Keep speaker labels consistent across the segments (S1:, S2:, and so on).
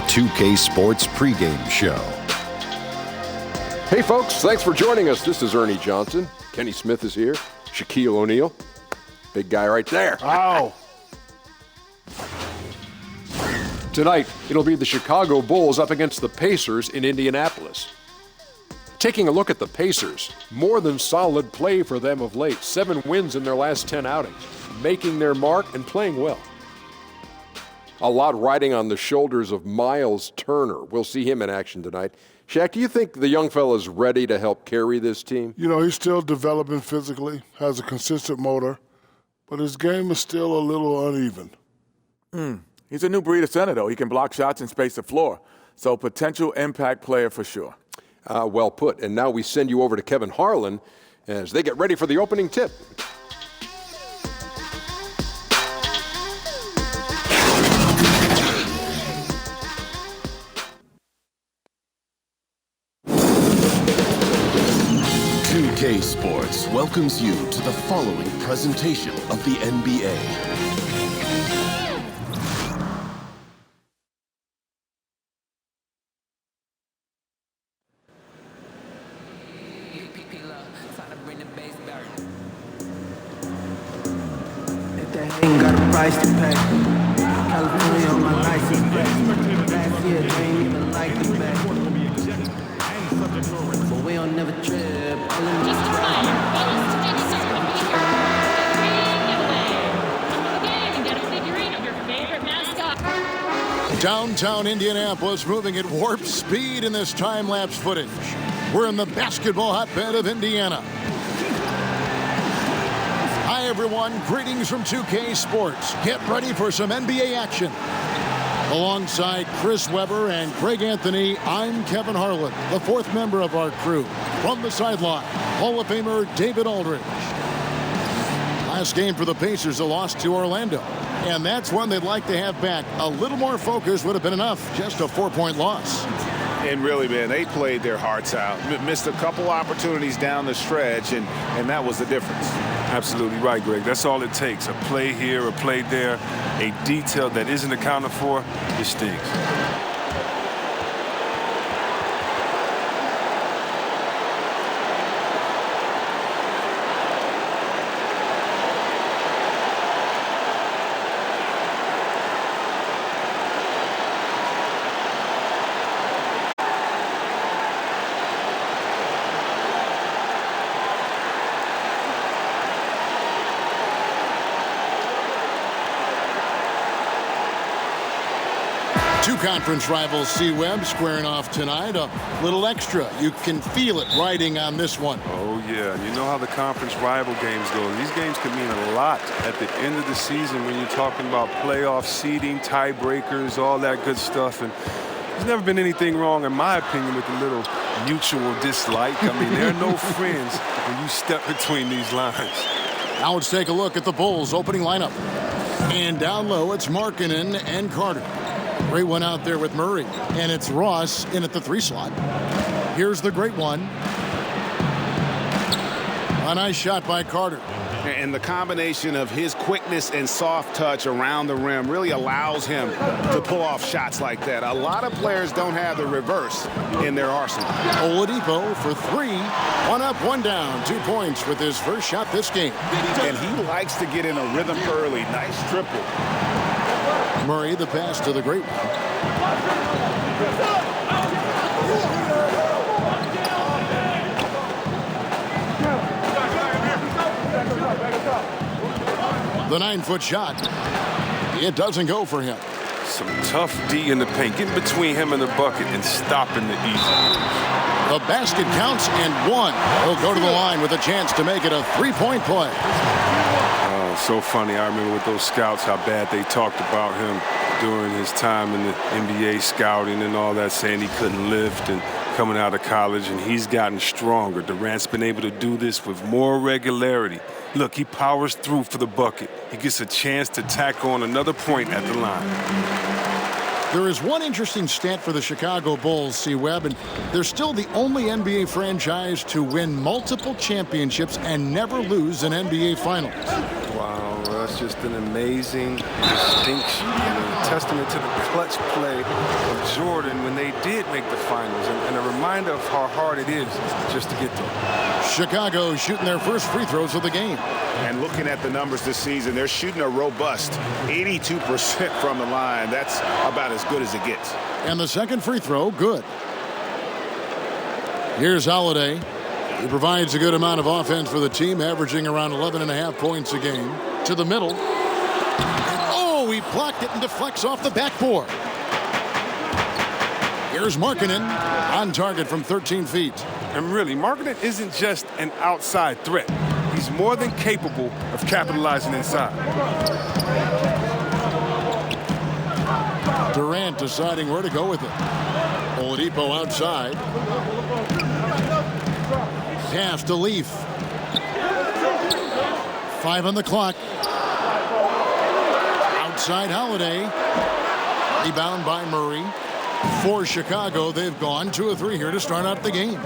S1: 2K Sports pregame show.
S2: Hey folks, thanks for joining us. This is Ernie Johnson. Kenny Smith is here. Shaquille O'Neal. Big guy right there.
S3: Ow.
S2: Tonight, it'll be the Chicago Bulls up against the Pacers in Indianapolis. Taking a look at the Pacers, more than solid play for them of late. 7 wins in their last 10 outings, making their mark and playing well. A lot riding on the shoulders of Miles Turner. We'll see him in action tonight. Shaq, do you think the young fella's ready to help carry this team?
S3: You know, he's still developing physically, has a consistent motor, but his game is still a little uneven.
S4: He's a new breed of center, though. He can block shots and space the floor. So potential impact player for sure.
S2: Well put. And now we send you over to Kevin Harlan as they get ready for the opening tip.
S1: K Sports welcomes you to the following presentation of the NBA.
S5: If that ain't got a price to pay, California on my license plate. Last year they ain't even like me back. But we don't never trip.
S6: Downtown Indianapolis moving at warp speed in this time-lapse footage. We're in the basketball hotbed of Indiana. Hi, everyone. Greetings from 2K Sports. Get ready for some NBA action. Alongside Chris Webber and Greg Anthony, I'm Kevin Harlan, the 4th member of our crew. From the sideline, Hall of Famer David Aldridge. Last game for the Pacers, a loss to Orlando. And that's one they'd like to have back. A little more focus would have been enough. Just a 4-point loss.
S7: And really, man, they played their hearts out. Missed a couple opportunities down the stretch, and that was the difference.
S8: Absolutely right, Greg. That's all it takes. A play here, a play there, a detail that isn't accounted for, it stinks.
S6: Two conference rivals, C-Web, squaring off tonight. A little extra. You can feel it riding on this one.
S8: Oh, yeah. You know how the conference rival games go. These games can mean a lot at the end of the season when you're talking about playoff seeding, tiebreakers, all that good stuff. And there's never been anything wrong, in my opinion, with a little mutual dislike. I mean, there are no friends when you step between these lines.
S6: Now let's take a look at the Bulls' opening lineup. And down low, it's Markkanen and Carter. Great one out there with Murray. And it's Ross in at the 3 slot. Here's the great one. A nice shot by Carter.
S7: And the combination of his quickness and soft touch around the rim really allows him to pull off shots like that. A lot of players don't have the reverse in their arsenal.
S6: Oladipo for 3. 1 up, 1 down. 2 points with his first shot this game.
S7: And he likes to get in a rhythm early. Nice triple.
S6: Murray, the pass to the great one. The 9-foot shot. It doesn't go for him.
S8: Some tough D in the paint. Getting between him and the bucket and stopping the easy.
S6: The basket counts and 1. He'll go to the line with a chance to make it a 3-point play.
S8: So funny. I remember with those scouts how bad they talked about him during his time in the NBA scouting and all that, saying he couldn't lift and coming out of college, and he's gotten stronger. Durant's been able to do this with more regularity. Look, he powers through for the bucket. He gets a chance to tack on another point at the line.
S6: There is one interesting stat for the Chicago Bulls, C-Web, and they're still the only NBA franchise to win multiple championships and never lose an NBA Finals.
S8: Wow, that's just an amazing distinction and a testament to the clutch play of Jordan when they did make the finals, and a reminder of how hard it is just to get there.
S6: Chicago shooting their first free throws of the game.
S7: And looking at the numbers this season, they're shooting a robust 82% from the line. That's about as good as it gets.
S6: And the second free throw, good. Here's Holiday. He provides a good amount of offense for the team, averaging around 11.5 points a game. To the middle. Oh, he blocked it and deflects off the backboard. Here's Markkanen on target from 13 feet.
S8: And really, Markkanen isn't just an outside threat. He's more than capable of capitalizing inside.
S6: Durant deciding where to go with it. Oladipo outside. Pass to Leaf. 5 on the clock. Outside Holiday. Rebound by Murray. For Chicago, they've gone 2 of 3 here to start out the game.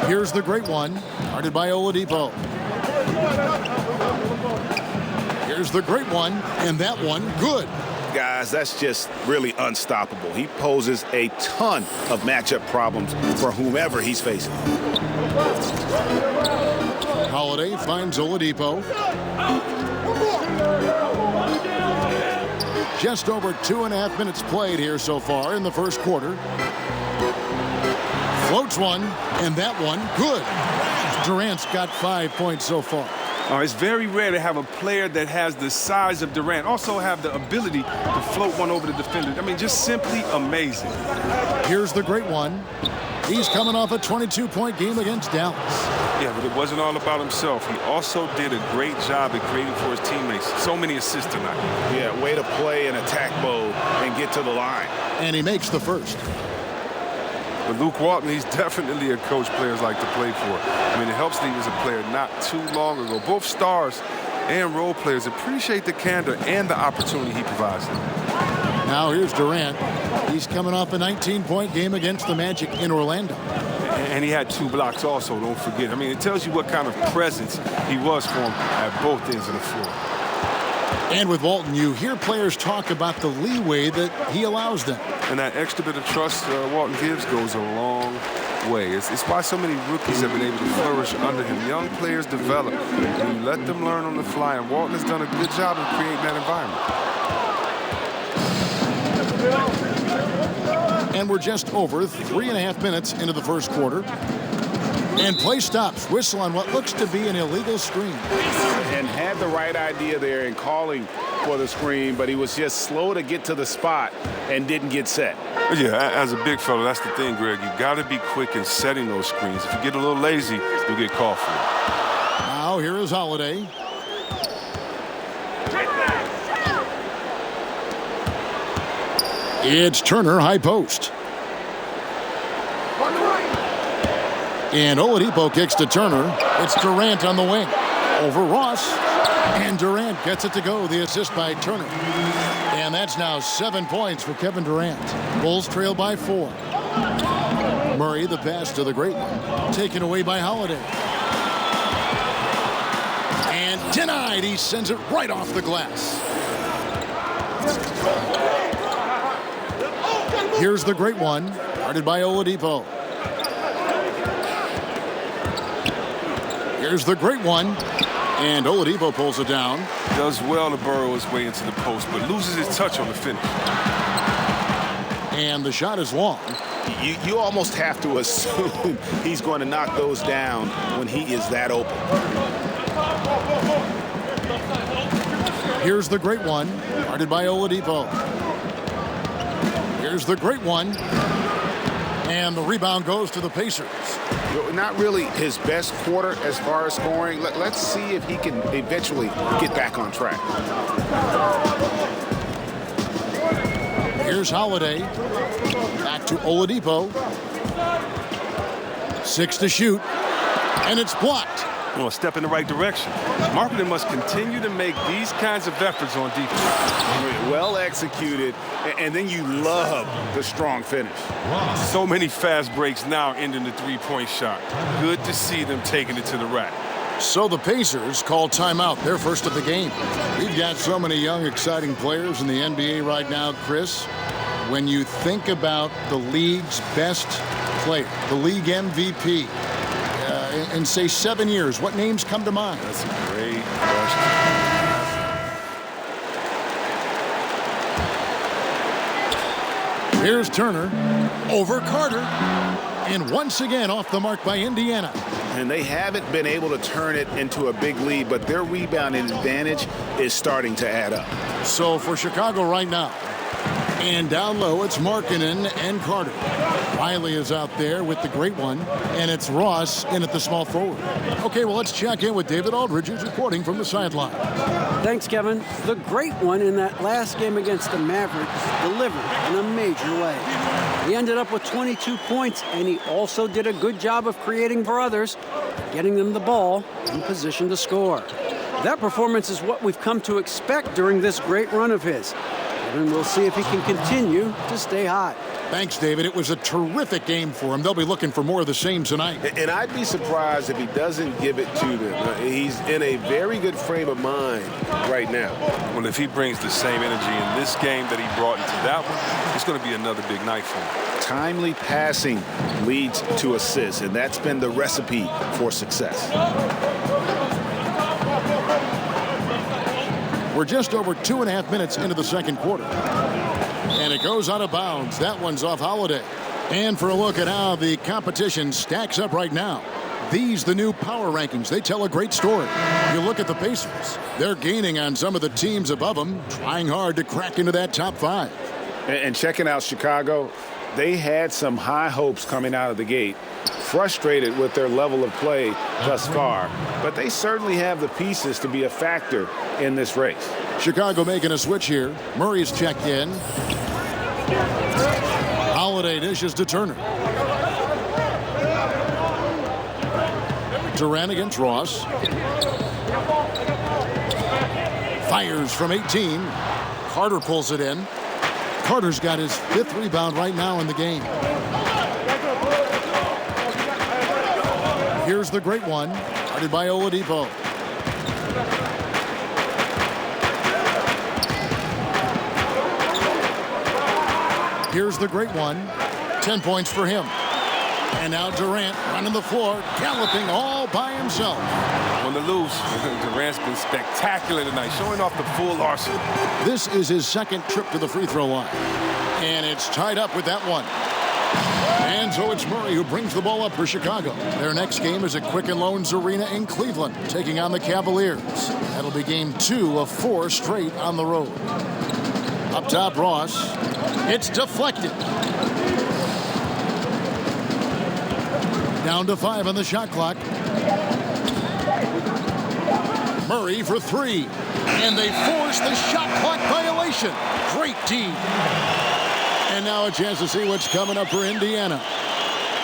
S6: Here's the great one, guarded by Oladipo. Here's the great one, and that one, good.
S7: Guys, that's just really unstoppable. He poses a ton of matchup problems for whomever he's facing.
S6: Holiday finds Oladipo. Just over 2.5 minutes played here so far in the first quarter. Floats one, and that one, good. Durant's got 5 points so far.
S8: It's very rare to have a player that has the size of Durant also have the ability to float one over the defender. I mean, just simply amazing.
S6: Here's the great one. He's coming off a 22-point game against Dallas.
S8: Yeah, but it wasn't all about himself. He also did a great job at creating for his teammates. So many assists tonight.
S7: Yeah, way to play in attack mode and get to the line.
S6: And he makes the first.
S8: But Luke Walton, he's definitely a coach players like to play for. I mean, it helps that he was a player not too long ago. Both stars and role players appreciate the candor and the opportunity he provides them.
S6: Now here's Durant. He's coming off a 19-point game against the Magic in Orlando.
S8: And he had 2 blocks also, don't forget. I mean, it tells you what kind of presence he was for him at both ends of the floor.
S6: And with Walton, you hear players talk about the leeway that he allows them.
S8: And that extra bit of trust Walton gives goes a long way. It's why so many rookies have been able to flourish under him. Young players develop, and you let them learn on the fly, and Walton has done a good job of creating that environment.
S6: And we're just over 3.5 minutes into the first quarter. And play stops. Whistle on what looks to be an illegal screen.
S7: And had the right idea there in calling for the screen, but he was just slow to get to the spot and didn't get set.
S8: Yeah, as a big fella, that's the thing, Greg. You got to be quick in setting those screens. If you get a little lazy, you'll get called for it.
S6: Now here is Holiday. It's Turner, high post. And Oladipo kicks to Turner. It's Durant on the wing. Over Ross. And Durant gets it to go. The assist by Turner. And that's now 7 points for Kevin Durant. Bulls trail by 4. Murray, the pass to the great one. Taken away by Holiday. And denied. He sends it right off the glass. Here's the great one. Guarded by Oladipo. Here's the great one. And Oladipo pulls it down.
S8: Does well to burrow his way into the post, but loses his touch on the finish.
S6: And the shot is long.
S7: You almost have to assume he's going to knock those down when he is that open.
S6: Here's the great one. Guarded by Oladipo. Here's the great one. And the rebound goes to the Pacers.
S7: Not really his best quarter as far as scoring. Let's see if he can eventually get back on track.
S6: Here's Holiday. Back to Oladipo. 6 to shoot. And it's blocked.
S8: a step in the right direction. Marketing must continue to make these kinds of efforts on defense.
S7: Well executed, and then you love the strong finish.
S8: So many fast breaks now ending the three-point shot. Good to see them taking it to the rack.
S6: So the Pacers call timeout, their first of the game. We've got so many young, exciting players in the NBA right now, Chris. When you think about the league's best player, the league MVP, in, say, 7 years, what names come to mind?
S8: That's a great question.
S6: Here's Turner over Carter. And once again off the mark by Indiana.
S7: And they haven't been able to turn it into a big lead, but their rebounding advantage is starting to add up.
S6: So for Chicago right now, and down low, it's Markkanen and Carter. Riley is out there with the great one, and it's Ross in at the small forward. Okay, well, let's check in with David Aldridge, who's reporting from the sideline.
S9: Thanks, Kevin. The great one in that last game against the Mavericks delivered in a major way. He ended up with 22 points, and he also did a good job of creating for others, getting them the ball in position to score. That performance is what we've come to expect during this great run of his. And we'll see if he can continue to stay hot.
S6: Thanks, David. It was a terrific game for him. They'll be looking for more of the same tonight.
S7: And I'd be surprised if he doesn't give it to them. He's in a very good frame of mind right now.
S8: Well, if he brings the same energy in this game that he brought into that one, it's going to be another big night for him.
S7: Timely passing leads to assists, and that's been the recipe for success.
S6: We're just over 2.5 minutes into the second quarter. And it goes out of bounds. That one's off Holiday. And for a look at how the competition stacks up right now. These, the new power rankings, they tell a great story. You look at the Pacers. They're gaining on some of the teams above them, trying hard to crack into that top 5.
S7: And checking out Chicago, they had some high hopes coming out of the gate. Frustrated with their level of play thus far, but they certainly have the pieces to be a factor in this race.
S6: Chicago making a switch here. Murray's checked in. Holiday dishes to Turner. Durant against Ross. Fires from 18. Carter pulls it in. Carter's got his 5th rebound right now in the game. Here's the great one, guarded by Oladipo. Here's the great one, 10 points for him. And now Durant running the floor, galloping all by himself.
S8: On the loose, Durant's been spectacular tonight, showing off the full arsenal.
S6: This is his 2nd trip to the free throw line. And it's tied up with that one. And so it's Murray who brings the ball up for Chicago. Their next game is at Quicken Loans Arena in Cleveland, taking on the Cavaliers. That'll be game 2 of 4 straight on the road. Up top, Ross. It's deflected. Down to 5 on the shot clock. Murray for 3. And they force the shot clock violation. Great D. And now a chance to see what's coming up for Indiana.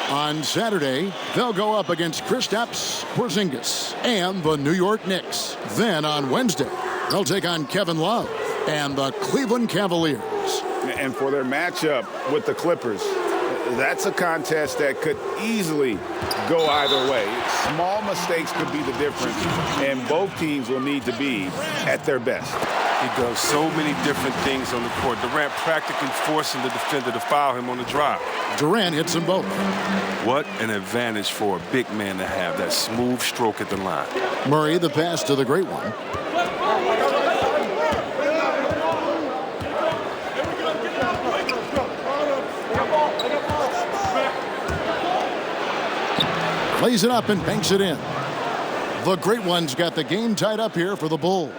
S6: On Saturday, they'll go up against Kristaps Porzingis and the New York Knicks. Then on Wednesday, they'll take on Kevin Love and the Cleveland Cavaliers.
S7: And for their matchup with the Clippers, that's a contest that could easily go either way. Small mistakes could be the difference, and both teams will need to be at their best.
S8: He does so many different things on the court. Durant practically forcing the defender to foul him on the drive.
S6: Durant hits them both.
S8: What an advantage for a big man to have, that smooth stroke at the line.
S6: Murray, the pass to the great one. Plays it up and banks it in. The great one's got the game tied up here for the Bulls.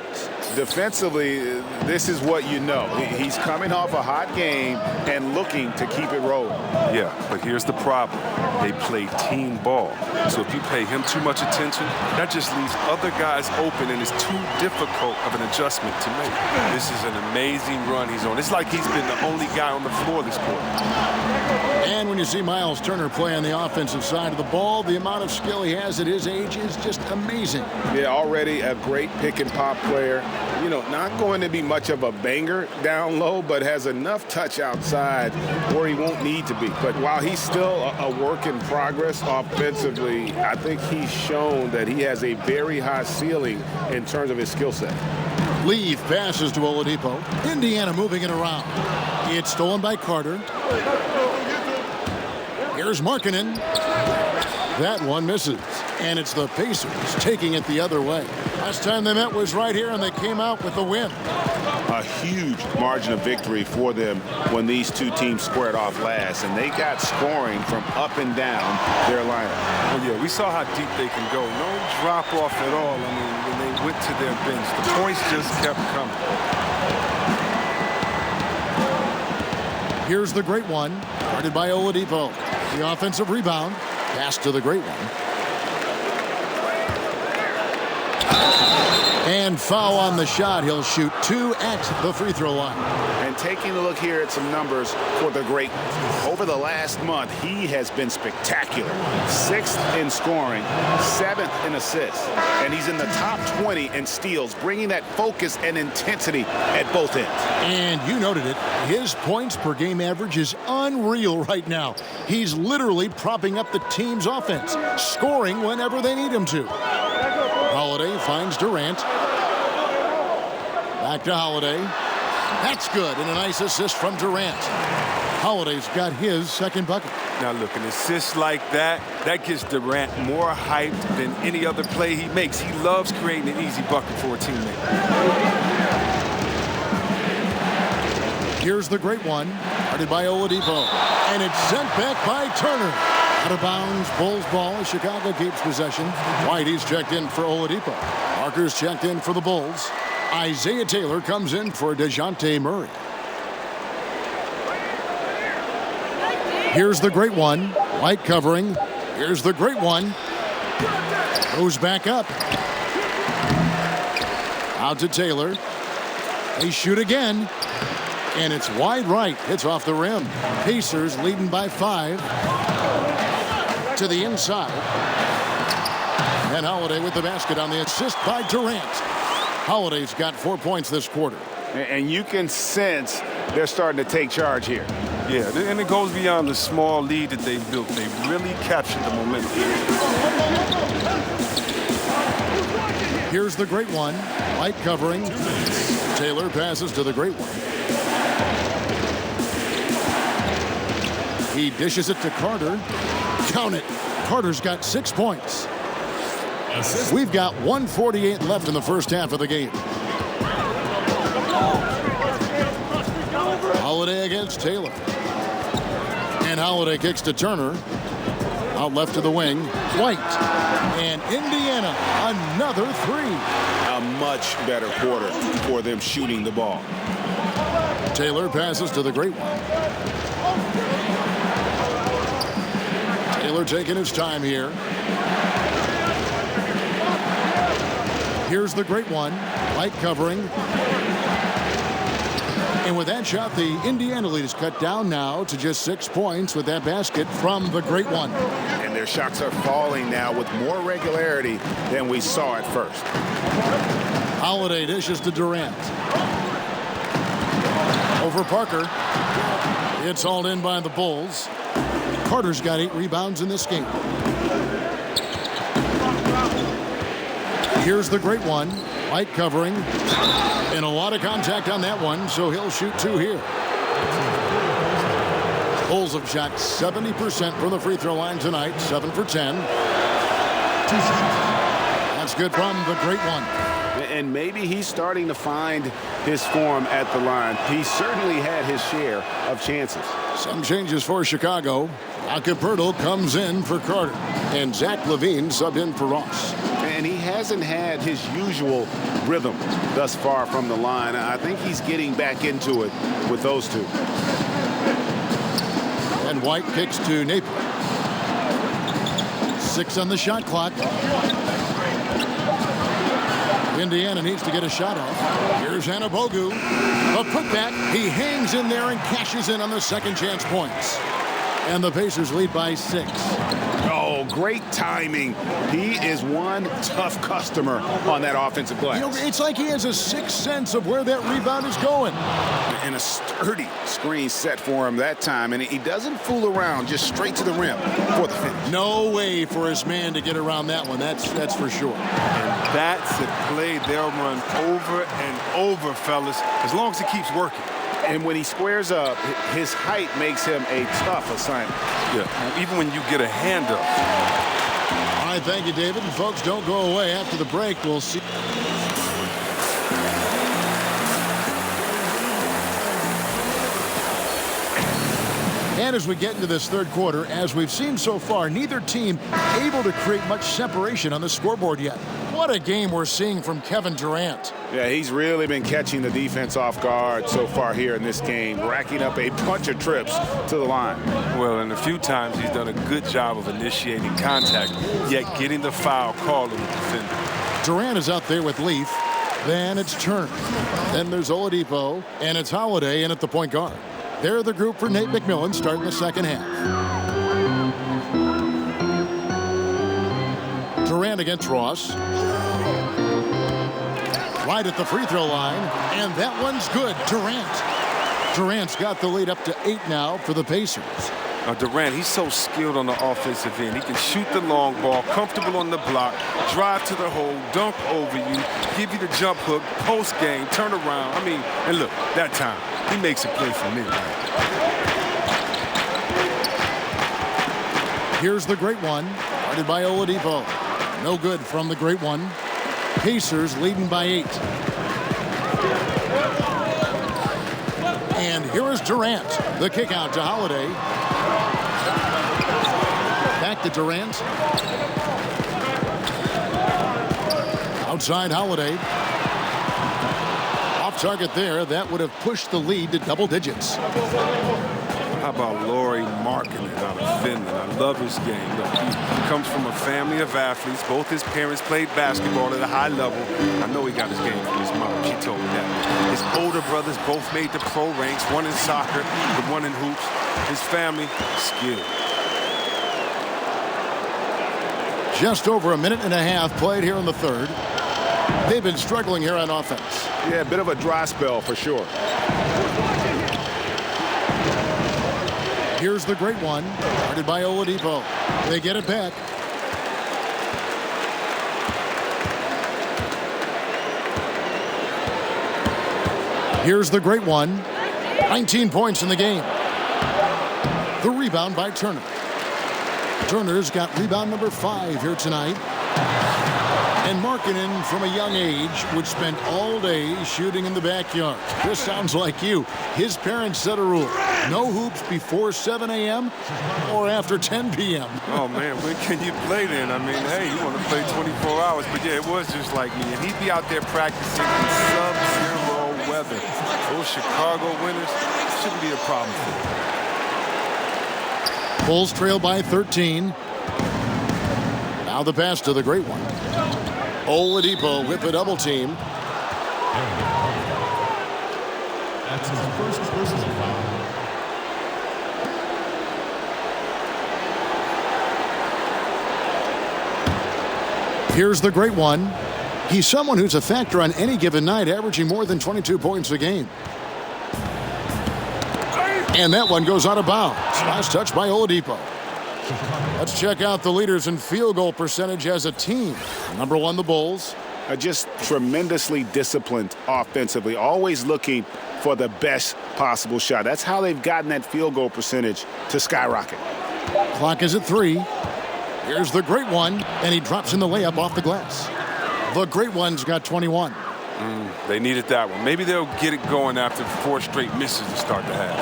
S7: Defensively, this is what you know. He's coming off a hot game and looking to keep it rolling.
S8: Yeah, but here's the problem. they play team ball. So if you pay him too much attention, that just leaves other guys open, and it's too difficult of an adjustment to make. This is an amazing run he's on. It's like he's been the only guy on the floor this quarter.
S6: And when you see Miles Turner play on the offensive side of the ball, the amount of skill he has at his age is just amazing.
S7: Yeah, already a great pick and pop player. You know, not going to be much of a banger down low, but has enough touch outside where he won't need to be. But while he's still a work in progress offensively, I think he's shown that he has a very high ceiling in terms of his skill set.
S6: Leaf passes to Oladipo. Indiana moving it around. It's stolen by Carter. Here's Markkanen. That one misses. And it's the Pacers taking it the other way. Last time they met was right here, and they came out with the win.
S7: A huge margin of victory for them when these two teams squared off last, and they got scoring from up and down their lineup.
S8: Well, yeah, we saw how deep they can go. No drop off at all. I mean, when they went to their bench, the points just kept coming.
S6: Here's the great one, guarded by Oladipo. The offensive rebound, pass to the great one. And foul on the shot. He'll shoot 2 at the free throw line.
S7: And taking a look here at some numbers for the great one. Over the last month, he has been spectacular. 6th in scoring, 7th in assists. And he's in the top 20 in steals, bringing that focus and intensity at both ends.
S6: And you noted it. His points per game average is unreal right now. He's literally propping up the team's offense, scoring whenever they need him to. Holiday finds Durant. Back to Holiday. That's good, and a nice assist from Durant. Holiday's got his second bucket.
S8: Now look, an assist like that gets Durant more hyped than any other play he makes. He loves creating an easy bucket for a teammate.
S6: Here's the great one, guarded by Oladipo. And it's sent back by Turner. Out of bounds, Bulls ball. Chicago keeps possession. Whitey's checked in for Oladipo. Parker's checked in for the Bulls. Isaiah Taylor comes in for DeJounte Murray. Here's the great one. White covering. Here's the great one. Goes back up. Out to Taylor. They shoot again. And it's wide right. It's off the rim. Pacers leading by 5. To the inside. And Holiday with the basket on the assist by Durant. Holiday's got 4 points this quarter.
S7: And you can sense they're starting to take charge here.
S8: Yeah, and it goes beyond the small lead that they built. They really captured the momentum.
S6: Here's the great one. Light covering. Taylor passes to the great one. He dishes it to Carter. Count it. Carter's got 6 points. We've got 1:48 left in the first half of the game. Holiday against Taylor. And Holiday kicks to Turner. Out left to the wing. White. And Indiana, another 3.
S7: A much better quarter for them shooting the ball.
S6: Taylor passes to the great one. Taylor taking his time here. Here's the great one. Light covering. And with that shot, the Indiana lead is cut down now to just 6 points with that basket from the great one.
S7: And their shots are falling now with more regularity than we saw at first.
S6: Holiday dishes to Durant. Over Parker. It's hauled in by the Bulls. Carter's got 8 rebounds in this game. Here's the great one. Light covering. And a lot of contact on that one, so he'll shoot 2 here. Bulls have shot 70% from the free throw line tonight. 7 for 10. That's good from the great one.
S7: And maybe he's starting to find his form at the line. He certainly had his share of chances.
S6: Some changes for Chicago. Acapurdo comes in for Carter. And Zach LaVine subbed in for Ross.
S7: And he hasn't had his usual rhythm thus far from the line. I think he's getting back into it with those two.
S6: And White kicks to Napier. 6 on the shot clock. Indiana needs to get a shot off. Here's Anabogu. A putback. He hangs in there and cashes in on the second chance points. And the Pacers lead by 6.
S7: Oh, great timing. He is one tough customer on that offensive glass.
S6: You know, it's like he has a sixth sense of where that rebound is going.
S7: And a sturdy screen set for him that time. And he doesn't fool around, just straight to the rim for the finish.
S6: No way for his man to get around that one. That's for sure.
S8: And that's a play they'll run over and over, fellas, as long as he keeps working.
S7: And when he squares up, his height makes him a tough assignment.
S8: Yeah, even when you get a hand up.
S6: All right, thank you, David. And folks, don't go away. After the break, we'll see. And as we get into this third quarter, as we've seen so far, neither team able to create much separation on the scoreboard yet. What a game we're seeing from Kevin Durant.
S7: Yeah, he's really been catching the defense off guard so far here in this game, racking up a bunch of trips to the line.
S8: Well, and a few times he's done a good job of initiating contact, yet getting the foul call on the defender.
S6: Durant is out there with Leaf. Then it's Turner. Then there's Oladipo, and it's Holiday in at the point guard. They're the group for Nate McMillan starting the second half. Durant against Ross. Right at the free throw line, and that one's good. Durant's got the lead up to 8 now for the Pacers.
S8: Durant, he's so skilled on the offensive end. He can shoot the long ball, comfortable on the block, drive to the hole, dunk over you, give you the jump hook, post game, turn around. I mean, and look, that time, he makes a play for me.
S6: Here's the great one, guarded by Oladipo. No good from the great one. Pacers leading by 8. And here is Durant. The kick out to Holiday. Back to Durant. Outside Holiday. Off target there. That would have pushed the lead to double digits.
S8: How about Lauri Markkanen out of Finland? I love his game. Look, he comes from a family of athletes. Both his parents played basketball at a high level. I know he got his game from his mom. She told me that. His older brothers both made the pro ranks. One in soccer, the one in hoops. His family, skilled.
S6: Just over a minute and a half played here in the third. They've been struggling here on offense.
S7: Yeah, a bit of a dry spell for sure.
S6: Here's the great one, guarded by Oladipo. They get it back. Here's the great one. 19 points in the game. The rebound by Turner. Turner's got rebound number 5 here tonight. And Markkanen, from a young age, would spend all day shooting in the backyard. This sounds like you. His parents set a rule. No hoops before 7 a.m. or after 10 p.m.
S8: Oh, man, when can you play then? I mean, hey, you want to play 24 hours. But, yeah, it was just like me. And he'd be out there practicing in sub-zero weather. Those Chicago winters shouldn't be a problem for him.
S6: Bulls trail by 13. Now the pass to the great one. Oladipo with the double team.
S10: That's his first personal foul.
S6: Here's the great one. He's someone who's a factor on any given night, averaging more than 22 points a game. And that one goes out of bounds. Last touch by Oladipo. Let's check out the leaders in field goal percentage as a team. Number 1, the Bulls.
S7: Just tremendously disciplined offensively, always looking for the best possible shot. That's how they've gotten that field goal percentage to skyrocket.
S6: Clock is at 3. Here's the great one, and he drops in the layup off the glass. The great one's got 21.
S8: They needed that one. Maybe they'll get it going after 4 straight misses to start the half.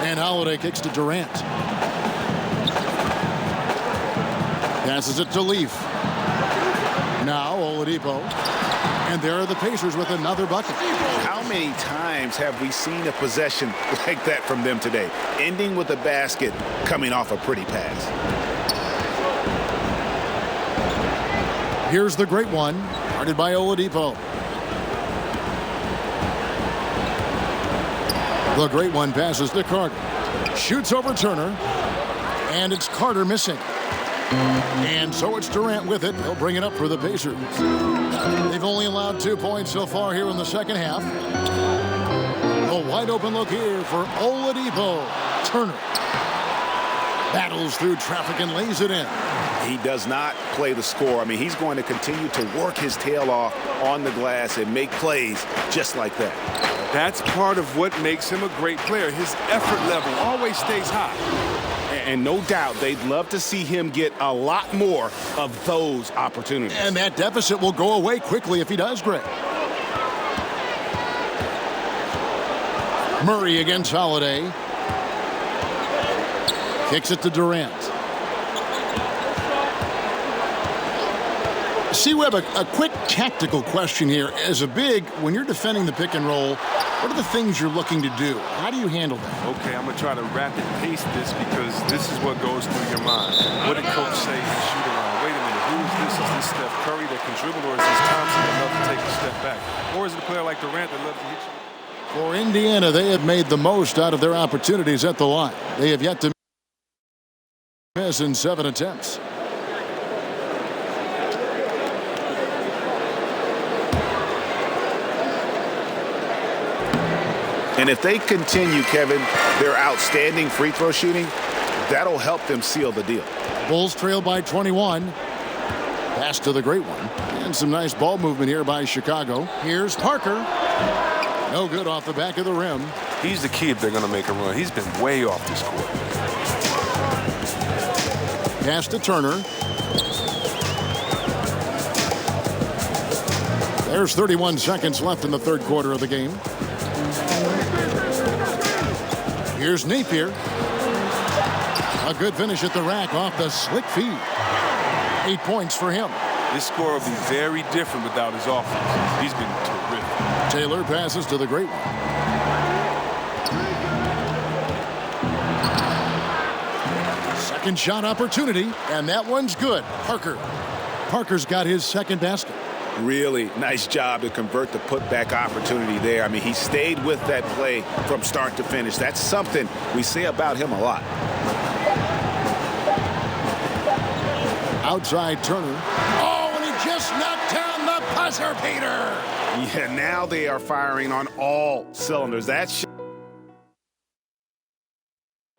S6: And Holiday kicks to Durant. Passes it to Leaf. Now Oladipo. And there are the Pacers with another bucket.
S7: How many times have we seen a possession like that from them today? Ending with a basket, coming off a pretty pass.
S6: Here's the great one, guarded by Oladipo. The great one passes to Carter. Shoots over Turner. And it's Carter missing. And so it's Durant with it. He'll bring it up for the Pacers. They've only allowed 2 points so far here in the second half. A wide open look here for Oladipo. Turner battles through traffic and lays it in.
S7: He does not play the score. I mean, he's going to continue to work his tail off on the glass and make plays just like that.
S8: That's part of what makes him a great player. His effort level always stays high.
S7: And no doubt they'd love to see him get a lot more of those opportunities.
S6: And that deficit will go away quickly if he does, Greg. Murray against Holiday. Kicks it to Durant. See, we have a quick tactical question here. As a big, when you're defending the pick and roll, what are the things you're looking to do? How do you handle that?
S8: Okay, I'm going to try to rapid pace this because this is what goes through your mind. What did coach say in the shoot around? Wait a minute, who is this? Is this Steph Curry that can dribble, or is this Thompson that loves to take a step back? Or is it a player like Durant that loves to hit you?
S6: For Indiana, they have made the most out of their opportunities at the line. They have yet to miss in 7 attempts.
S7: And if they continue, Kevin, their outstanding free throw shooting, that'll help them seal the deal.
S6: Bulls trail by 21. Pass to the great one. And some nice ball movement here by Chicago. Here's Parker. No good off the back of the rim.
S8: He's the key if they're going to make a run. He's been way off this court.
S6: Pass to Turner. There's 31 seconds left in the third quarter of the game. Here's Napier. A good finish at the rack off the slick feed. 8 points for him.
S8: This score will be very different without his offense. He's been terrific.
S6: Taylor passes to the great one. Second shot opportunity, and that one's good. Parker's got his second basket.
S7: Really nice job to convert the putback opportunity there. I mean, he stayed with that play from start to finish. That's something we say about him a lot.
S6: Outside Turner. Oh, and he just knocked down the buzzer beater.
S7: Yeah, now they are firing on all cylinders. That's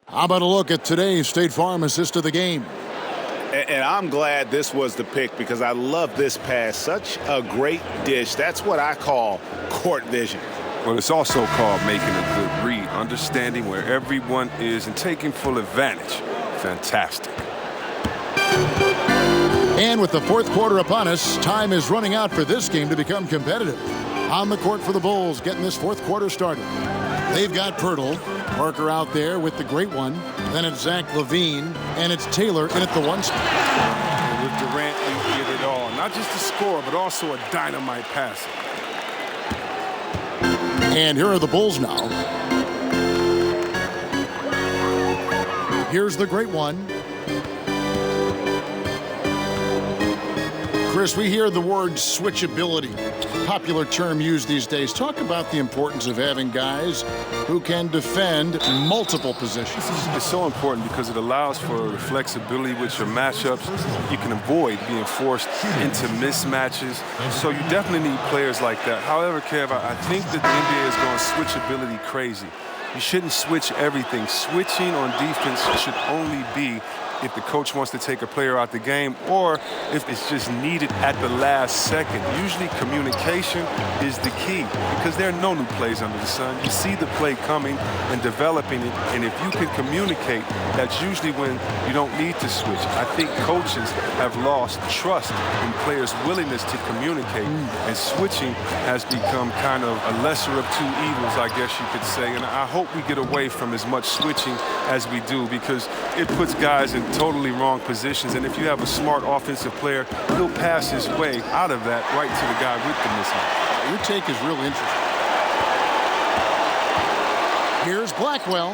S6: How about a look at today's State Farm assist of the game?
S7: And I'm glad this was the pick because I love this pass. Such a great dish. That's what I call court vision.
S8: Well, it's also called making a good read, understanding where everyone is and taking full advantage. Fantastic.
S6: And with the fourth quarter upon us, time is running out for this game to become competitive. On the court for the Bulls, getting this fourth quarter started. They've got Pirtle, Parker out there with the great one. Then it's Zach LaVine, and it's Taylor in at the one spot.
S8: With Durant, you get it all. Not just a scorer, but also a dynamite passer.
S6: And here are the Bulls now. Here's the great one. Chris, we hear the word switchability, popular term used these days. Talk about the importance of having guys who can defend multiple positions.
S8: It's so important because it allows for flexibility with your matchups. You can avoid being forced into mismatches. So you definitely need players like that. However, Kev, I think that the NBA is going switchability crazy. You shouldn't switch everything. Switching on defense should only be if the coach wants to take a player out the game or if it's just needed at the last second. Usually communication is the key because there are no new plays under the sun. You see the play coming and developing it, and if you can communicate, that's usually when you don't need to switch. I think coaches have lost trust in players' willingness to communicate, and switching has become kind of a lesser of two evils, I guess you could say. And I hope we get away from as much switching as we do because it puts guys in totally wrong positions, and if you have a smart offensive player, he'll pass his way out of that right to the guy with the mismatch.
S6: Your take is real interesting. Here's Blackwell.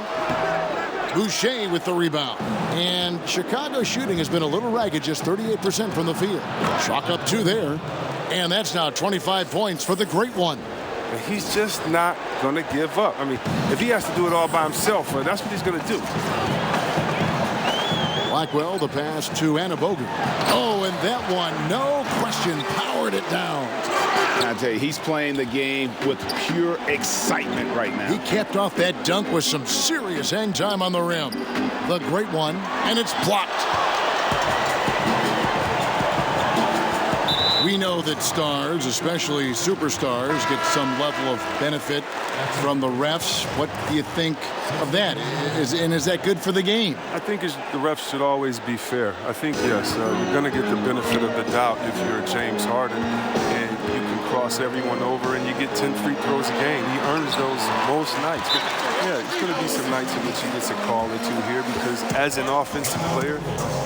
S6: Boucher with the rebound. And Chicago's shooting has been a little ragged, just 38% from the field. Chalk up 2 there. And that's now 25 points for the great one.
S8: And he's just not going to give up. I mean, if he has to do it all by himself, that's what he's going to do.
S6: Blackwell, the pass to Anabogu. Oh, and that one, no question, powered it down.
S7: I tell you, he's playing the game with pure excitement right now.
S6: He capped off that dunk with some serious hang time on the rim. The great one, and it's blocked. We know that stars, especially superstars, get some level of benefit from the refs. What do you think of that? Is that good for the game?
S8: I think the refs should always be fair. I think, yes, you're going to get the benefit of the doubt if you're James Harden and you can cross everyone over and you get 10 free throws a game. He earns those most nights. But, yeah, it's going to be some nights in which he gets a call or two here because as an offensive player,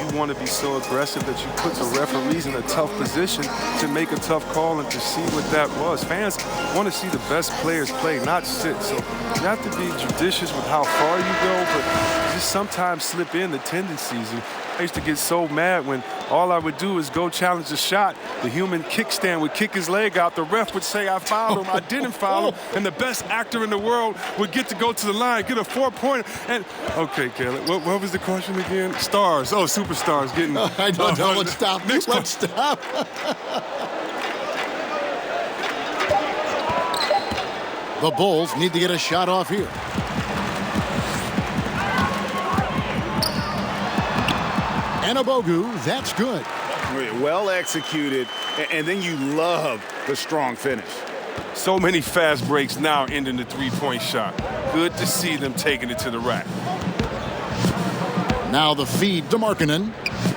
S8: you want to be so aggressive that you put the referees in a tough position to make a tough call and to see what that was. Fans want to see the best players play, not sit. So you have to be judicious with how far you go, but just sometimes slip in the tendencies. And I used to get so mad when all I would do is go challenge a shot. The human kickstand would kick his leg out. The ref would say I fouled him, I didn't foul him, and the best actor in the world would get to go to the line, get a 4-pointer. And okay, Caleb, what was the question again? Stars, superstars getting.
S6: I don't know. Let's stop. Let's stop. The Bulls need to get a shot off here. Anabogu, that's good.
S7: Well executed, and then you love the strong finish.
S8: So many fast breaks now ending the three-point shot. Good to see them taking it to the rack.
S6: Now the feed to Markkanen.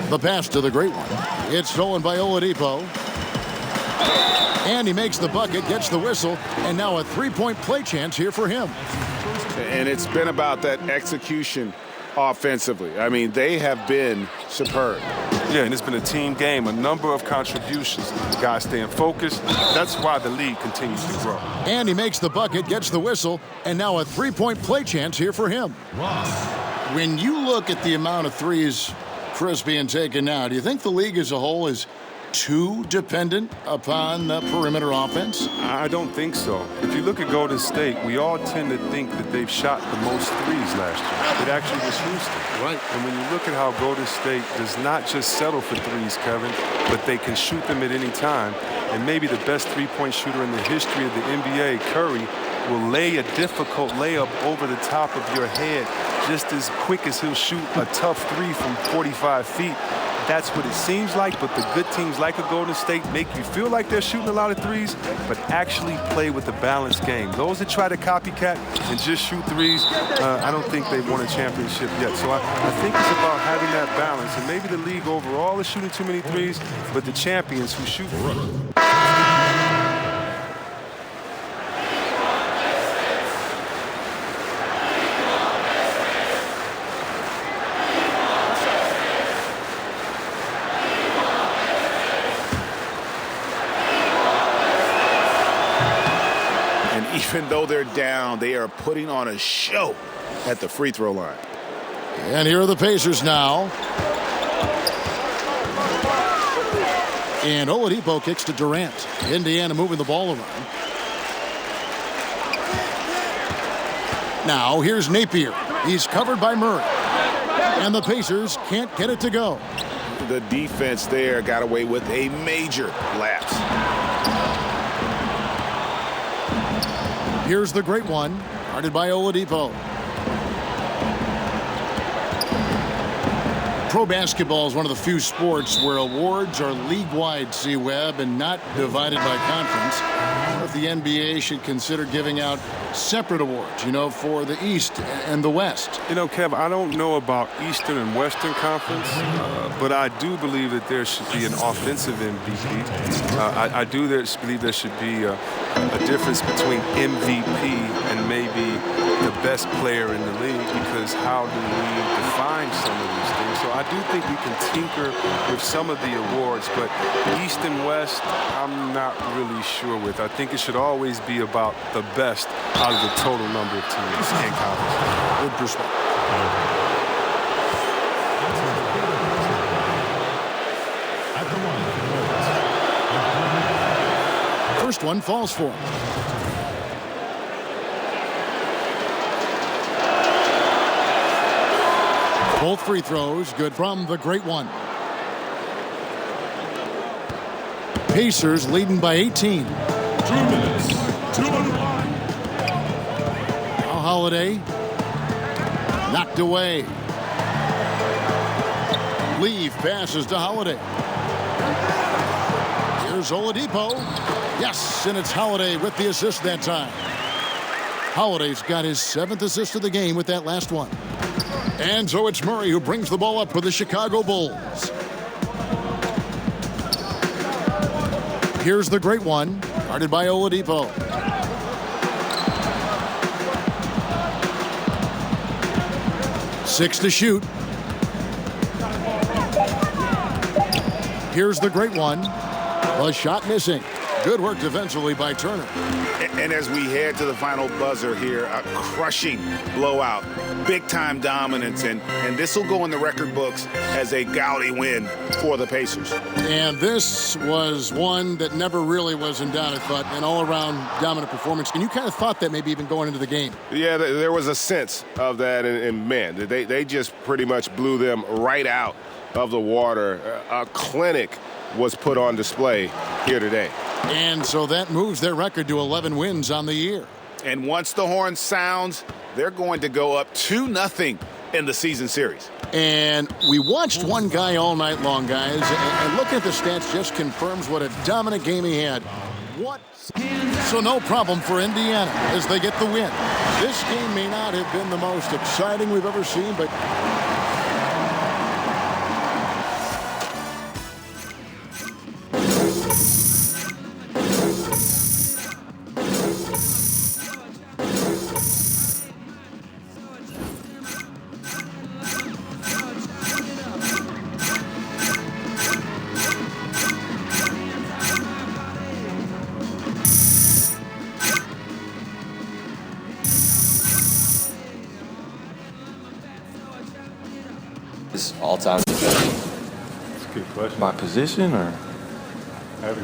S6: The pass to the great one. It's stolen by Oladipo. And he makes the bucket, gets the whistle, and now a three-point play chance here for him.
S7: And it's been about that execution offensively. I mean, they have been superb.
S8: Yeah, and it's been a team game, a number of contributions. Guys staying focused. That's why the league continues to grow.
S6: And he makes the bucket, gets the whistle, and now a three-point play chance here for him. When you look at the amount of threes, Chris, being taken now, do you think the league as a whole is too dependent upon the perimeter offense?
S8: I don't think so. If you look at Golden State, we all tend to think that they've shot the most threes last year. It actually was Houston.
S6: Right.
S8: And when you look at how Golden State does not just settle for threes, Kevin, but they can shoot them at any time. And maybe the best three-point shooter in the history of the NBA, Curry, will lay a difficult layup over the top of your head just as quick as he'll shoot a tough three from 45 feet. That's what it seems like, but the good teams like a Golden State make you feel like they're shooting a lot of threes, but actually play with a balanced game. Those that try to copycat and just shoot threes, I don't think they've won a championship yet. So I think it's about having that balance. And maybe the league overall is shooting too many threes, but the champions who shoot
S7: Even though they're down, they are putting on a show at the free throw line.
S6: And here are the Pacers now. And Oladipo kicks to Durant. Indiana moving the ball around. Now here's Napier. He's covered by Murray. And the Pacers can't get it to go.
S7: The defense there got away with a major lapse.
S6: Here's the great one, guarded by Oladipo. Pro basketball is one of the few sports where awards are league-wide, C-Web, and not divided by conference. If the NBA should consider giving out separate awards, for the East and the West.
S8: Kev, I don't know about Eastern and Western Conference, but I do believe that there should be an offensive MVP. I do believe there should be a difference between MVP and maybe the best player in the league, because how do we define some of these things? So I do think we can tinker with some of the awards, but East and West, I'm not really sure with. I think it should always be about the best out of the total number of teams in conference.
S6: Good perspective. first one falls for him. Both free throws good from the great one. Pacers leading by 18.
S10: 2 minutes. 2 on the line.
S6: Now Holiday. Knocked away. Leave passes to Holiday. Here's Oladipo. Yes, and it's Holiday with the assist that time. Holiday's got his 7th assist of the game with that last one. And so it's Murray who brings the ball up for the Chicago Bulls. Here's the great one, guarded by Oladipo. Six to shoot. Here's the great one. The shot missing. Good work defensively by Turner.
S7: And as we head to the final buzzer here, a crushing blowout, big-time dominance, and this will go in the record books as a gaudy win for the Pacers.
S6: And this was one that never really was in doubt, I thought, an all-around dominant performance. And you kind of thought that maybe even going into the game.
S11: Yeah, there was a sense of that, and man, they just pretty much blew them right out of the water. A clinic was put on display here today.
S6: And so that moves their record to 11 wins on the year.
S7: And once the horn sounds, they're going to go up 2-0 in the season series.
S6: And we watched one guy all night long, guys, and looking at the stats just confirms what a dominant game he had. So no problem for Indiana as they get the win. This game may not have been the most exciting we've ever seen, but
S12: all-time.
S8: That's a good question.
S12: My position, or